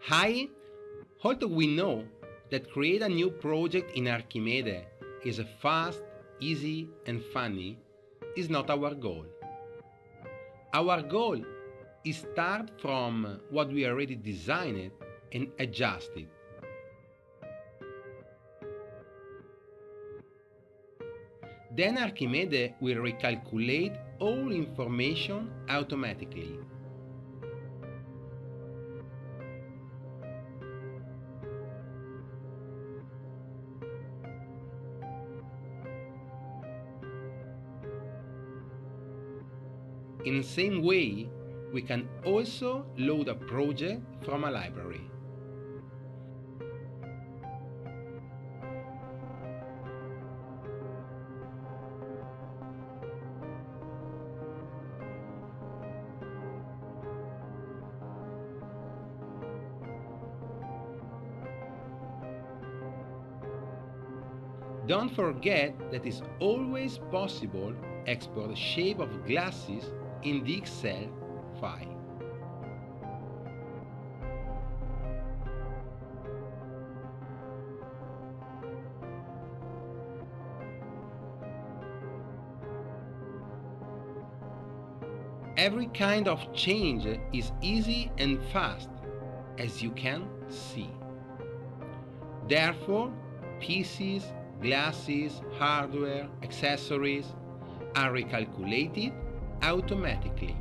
Hi, although we know that create a new project in Archimede is fast, easy and funny, is not our goal. Our goal is start from what we already designed and adjust it. Then Archimede will recalculate all information automatically. In the same way, we can also load a project from a library. Don't forget that it's always possible to export the shape of glasses in the Excel file. Every kind of change is easy and fast, as you can see. Therefore, pieces, glasses, hardware, accessories are recalculated automatically.